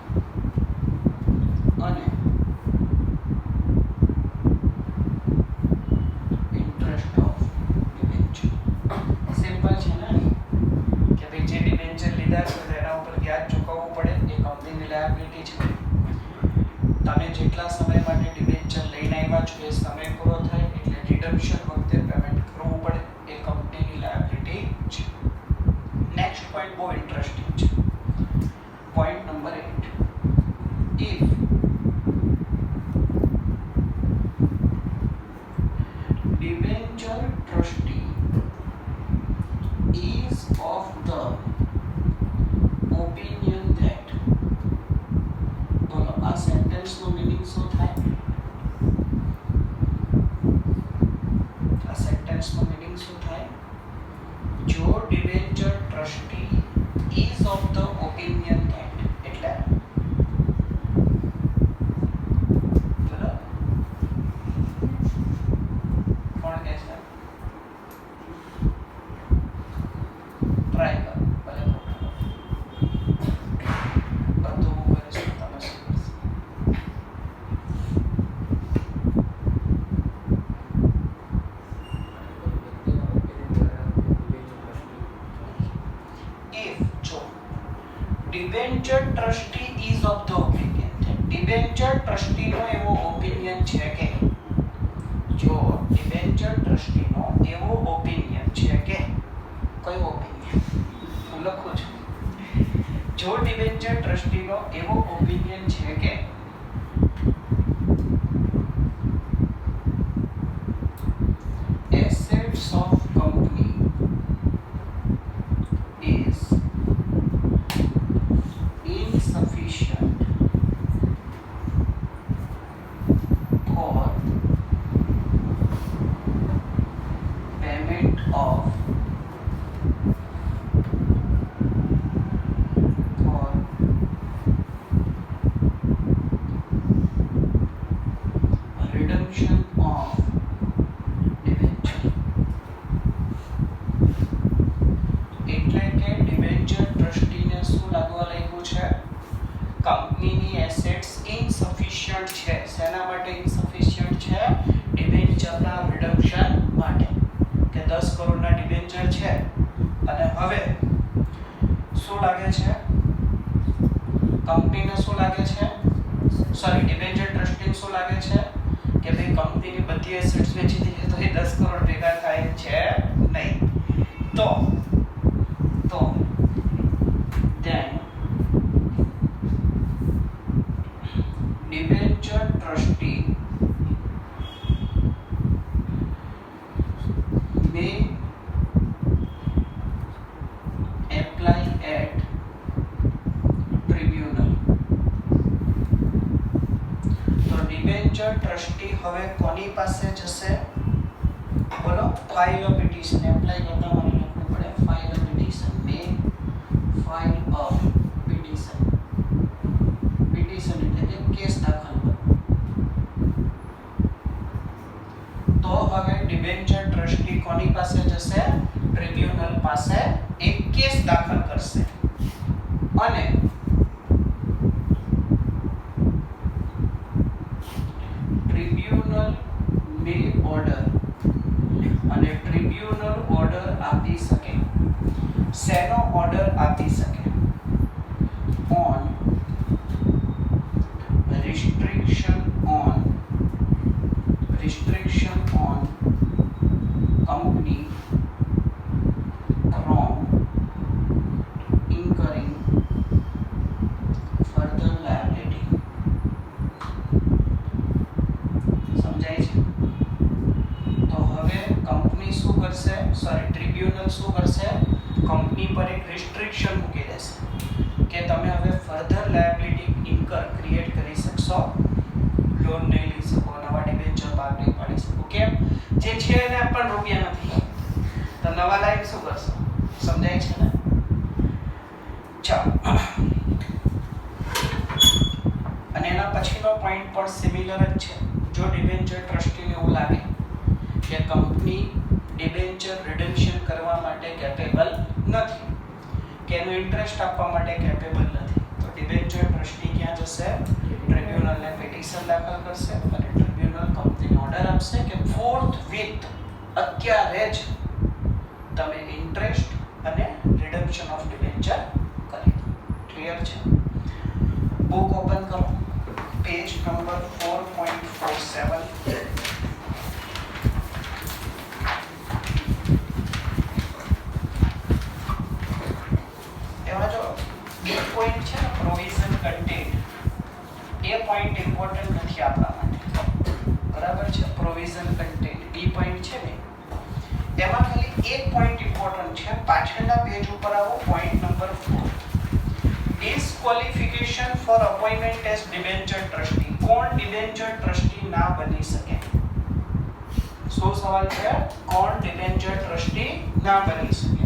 અને interest of debenture. સિમ્પલ છે ને કે ભાઈ જે ડિબેન્ચર લીધા છે તેના ઉપર વ્યાજ ચૂકવવું પડે, એ કંપનીની લાયબિલિટી છે. તમે જેટલા સમય માટે ડિબેન્ચર લઈને આવ્યા છો એ સમય પૂરો થાય એટલે રિડમ્પશન વખતે પેમેન્ટ કરવું પડે, એ કંપનીની લાયબિલિટી છે. નેક્સ્ટ પોઈન્ટ બહુ ઇન્ટરેસ્ટિંગ છે. Point number 8, if debenture trustee is of the opinion that, બોલો આ સેન્ટેન્સ નો મીનિંગ શું થાય? આ સેન્ટેન્સ નો મીનિંગ શું થાય? જો debenture trustee is of the opinion that, એટલે બોલો કોણ કહે છે? ટ્રાય કરો ભલે બધું હું કરીશ, તમે શું કરશો? if જો debenture trustee is of the opinion, debenture trustee નો એવો ઓપિનિયન છે કે, જો ડિબેન્ચર ટ્રસ્ટી નો એવો ઓપિનિયન છે કે, કયો ઓપિનિયન હું લખું છું, જો ડિબેન્ચર ટ્રસ્ટી નો એવો ઓપિનિયન છે કે assets of company is insufficient for payment of redemption of debenture, એટલે કે ડિબેન્ચર ટ્રસ્ટીને શું લાગવા લાગ્યું છે? કંપનીની એસેટ્સ ઇનસફિશિયન્ટ છે. શેના માટે ઇનસફિશિયન્ટ છે? ડિબેન્ચરના રિડમ્પશન માટે. કે 10 કરોડના ડિબેન્ચર છે અને હવે શું લાગે છે? કંપનીને શું લાગે છે? સોરી, ડિબેન્ચર ટ્રસ્ટીને શું લાગે છે કે ભાઈ કંપનીની બધી એસેટ્સ વેચી દીધી તો એ 10 કરોડ ભેગા થાય છે નહીં. તો then debenture trustee may apply at tribunal. તો ડિબેન્ચર ટ્રસ્ટી હવે કોની પાસે જશે? બોલો, ફાઇલ અ પિટિશન. એપ્લાય કરતા મને લખવું પડે ફાઇલ અ પિટિશન. મે ફાઇલ અ પિટિશન. પિટિશન એટલે કે કેસ દાખલ કરવો. તો હવે ડિબેન્ચર ટ્રસ્ટી કોની પાસે જશે? ટ્રિબ્યુનલ પાસે એક કેસ દાખલ કરશે અને ટ્રિબ્યુનલ મે ઓર્ડર, અને ટ્રિબ્યુનલ ઓર્ડર આપી શકે. શેનો ઓર્ડર આપી શકે? On restriction on company from incurring further liability. સમજાય છે? તો હવે કંપની શું કરશે? સોરી, ટ્રિબ્યુનલ શું કરશે? કંપની પર એક રિસ્ટ્રિક્શન મૂકી દેશે કે તમે હવે ફર્ધર લાયબિલિટી ઇન્કર ક્રિએટ કરી શકશો, લોન નહીં લઈ શકો, નવા ડિબેન્ચર બહાર નહીં પાડી શકો. કેમ? જે છે એને પણ રૂપિયા નથી, તો નવા લાઈન શું કરશો? સમજાય છે ને? ચાલો, અને એના પછીનો પોઈન્ટ પણ સિમિલર જ છે. જો ડિબેન્ચર ટ્રસ્ટીને એવું લાગે કે કંપની ડિબેન્ચર રિડમ્પશન કરવા માટે કેપેબલ નથી, કે એનો ઇન્ટરેસ્ટ આપવા માટે કેપેબલ નથી, તો ડિબેન્ચર ટ્રસ્ટી ક્યાં જશે? ટ્રિબ્યુનલને પિટિશન દાખલ કરશે અને ટ્રિબ્યુનલ કંપનીને ઓર્ડર આપશે કે ફોર્થવિથ અત્યારે જ તમે ઇન્ટરેસ્ટ અને રિડમ્પશન ઓફ ડિબેન્ચર કરી દો. ક્લિયર છે? બુક ઓપન કરો, પેજ નંબર 4.47. એમાં જો બે પોઈન્ટ છે ને, પ્રોવિઝન કન્ટેન્ટ, એ પોઈન્ટ ઇમ્પોર્ટન્ટ નથી આપણા માટે, બરાબર છે? પ્રોવિઝન કન્ટેન્ટ બી પોઈન્ટ છે ને, એમાં ખાલી એક પોઈન્ટ ઇમ્પોર્ટન્ટ છે. પાછળના પેજ ઉપર આવો, point number 4, disqualification for appointment as debenture trustee. કોણ ડિબેન્ચર ટ્રસ્ટી ના બની શકે? શું સવાલ છે? કોણ ડિબેન્ચર ટ્રસ્ટી ના બની શકે?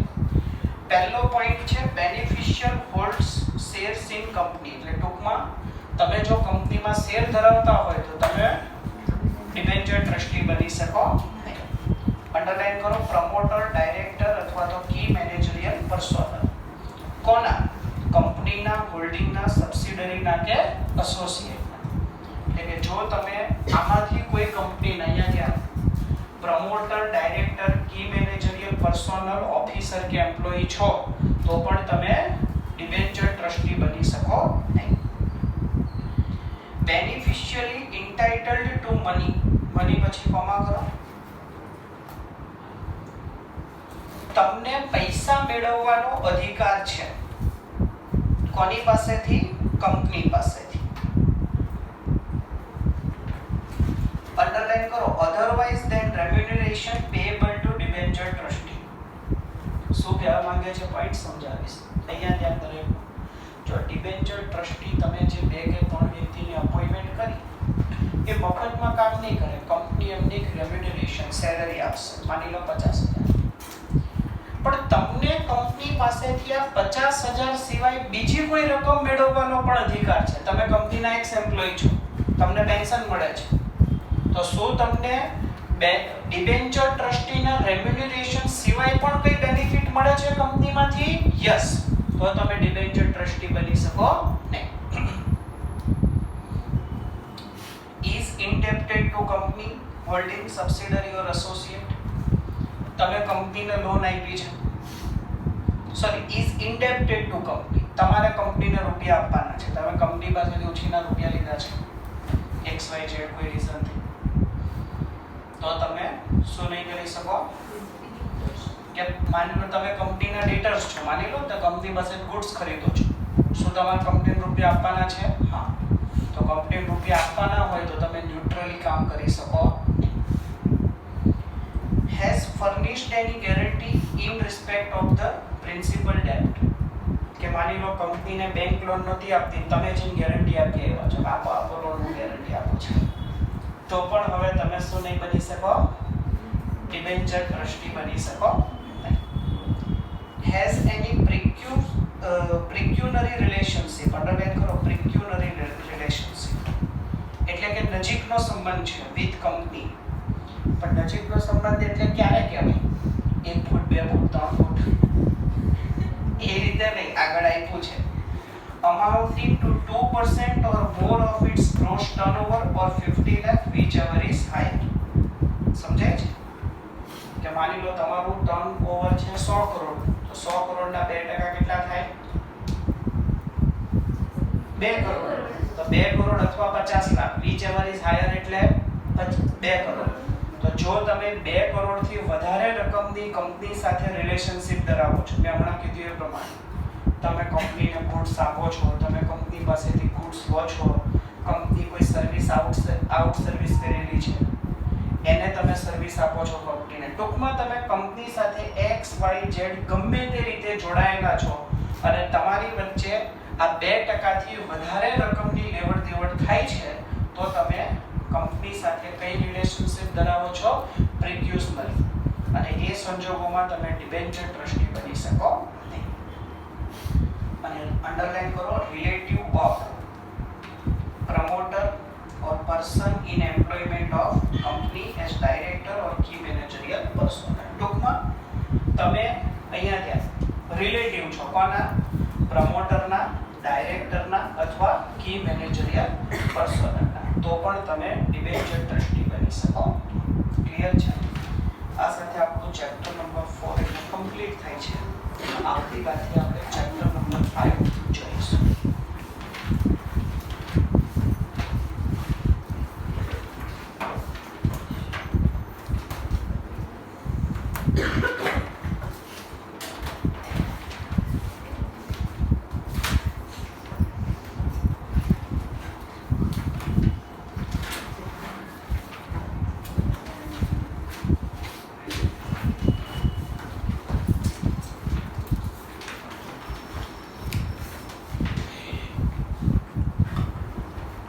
પહેલો પોઈન્ટ છે beneficial holds shares in company. એટલે ટૂંકમાં તમે જો કંપનીમાં શેર ધરાવતા હોય તો તમે ડિબેન્ચર ટ્રસ્ટી બની શકો નહીં. અંડરલાઈન કરો, પ્રમોટર, ડાયરેક્ટર અથવા તો કી મેનેજરિયલ પર્સોનલ. કોના? કંપનીના, હોલ્ડિંગના, સબસિડરીના કે એસોસિએટના. એટલે કે જો તમે આમાંથી કોઈ કંપનીના, અહીંયા ધ્યાન, પ્રમોટર, ડાયરેક્ટર, કી મેનેજરિયલ પર્સોનલ, ઓફિસર કે એમ્પ્લોયી છો તો પણ તમે ડિબેન્ચર ટ્રસ્ટી બની શકો નહીં. બેનિફિશિયલી ઇન્ટાઇટલ્ડ ટુ મની. મની પછી કોમા કરો. તમને પૈસા મેળવવાનો અધિકાર છે. કોની પાસેથી? કંપની પાસેથી. અંડરલાઈન કરો, otherwise then remuneration payable to debenture trustee. શું કહેવા માંગે છે? પોઈન્ટ સમજાવીશ. અહીંયા ધ્યાન દરેક. જો ડિબેન્ચર ટ્રસ્ટી તમે જે 2 કે 3 વ્યક્તિને અપોઇન્ટમેન્ટ કરી, એ મફતમાં કામ નહીં કરે. કંપની એમને એક રેમ્યુનરેશન, સેલરી આપશે, માની લો 50,000. પણ તમને કંપની પાસેથી આ 50,000 સિવાય બીજી કોઈ રકમ મેળવવાનો પણ અધિકાર છે. તમે કંપનીના એક્સ એમ્પ્લોયી છો, તમને પેન્શન મળે છે, તો શું તમને ડિબેન્ચર ટ્રસ્ટીના રેમ્યુનરેશન સિવાય પણ કોઈ બેનિફિટ મળે છે કંપનીમાંથી? યસ. તો તમે ડિબેન્ચર ટ્રસ્ટી બની શકો નહીં. Is indebted to company, holding, subsidiary or associate. તમે કંપનીને લોન આપી છે, sorry, is indebted to company. તમારે કંપનીને રૂપિયા આપવાના છે, તમે કંપની પાસેથી ઉછીના રૂપિયા લીધા છે XYZ કોઈ રીઝનથી, તો તમે શું નહીં કરી શકો? કે માની લો તમે કંપનીના ડેટર્સ છો, માની લો તો કંપની પાસે ગુડ્સ ખરીદો છો, શું તમારે કંપનીને રૂપિયા આપવાના છે? હા. તો કંપનીને રૂપિયા આપવાના હોય તો તમે ન્યુટ્રલી કામ કરી શકો. Has furnished any guarantee in respect of the principal debt. કે માની લો કંપનીને બેંક લોન નથી આપતી, તમે જે ગેરંટી આપી આવ્યા છો, આપો લોનની ગેરંટી આપો છો, તો પણ હવે તમે શું નહીં બની શકો? ડિબેન્ચર ટ્રસ્ટી બની શકો નહીં. Has any pecuniary relationship. Underline કરો, pecuniary relationship એટલે કે નજીકનો સંબંધ છે વિથ કંપની. પણ નજીકનો સંબંધ એટલે ક્યારે કહેવાય? 1 ફૂટ, 2 ફૂટ, 3 ફૂટ, એ રીતે નહીં. આગળ આપ્યું છે amounting to 2% or more of its gross turnover or 50 lakh whichever is higher. સમજાય છે? કે માની લો તમારું ટર્નઓવર છે 100 કરોડ, તો 100 કરોડના 2% કેટલા થાય? 2 કરોડ. તો 2 કરોડ અથવા 50 લાખ, whichever is higher એટલે 2 કરોડ. તો જો તમે 2 કરોડથી વધારે રકમની કંપની સાથે રિલેશનશિપ ધરાવો છો, મેં હમણાં કીધું એ પ્રમાણે, તમે કંપનીને ગુડ્સ આપો છો, તમે કંપની પાસેથી ગુડ્સ લો છો, કંપની કોઈ સર્વિસ આઉટ સર્વિસ કરેલી છે, એને તમે સર્વિસ આપો છો કંપનીને. ટૂંકમાં તમે કંપની સાથે XYZ ગમે તે રીતે જોડાયેલા છો અને તમારી વચ્ચે આ 2% થી વધારે રકમની લેવડ દેવડ થાય છે તો તમે કંપની સાથે કઈ રિલેશનશિપ ધરાવો છો? પ્રિક્યુશનરી. અને એ સંજોગોમાં તમે ડિબેન્ચર ટ્રસ્ટી બની શકો નહીં. અને અંડરલાઈન કરો relative of promoter or person in employment of company as director or key managerial person. ટૂંકમાં તમે અહીંયા ત્યાં રિલેટિવ છો કોના? પ્રમોટરના, ડાયરેક્ટરના અથવા કી મેનેજરિયલ પર્સનના. તો પણ તમે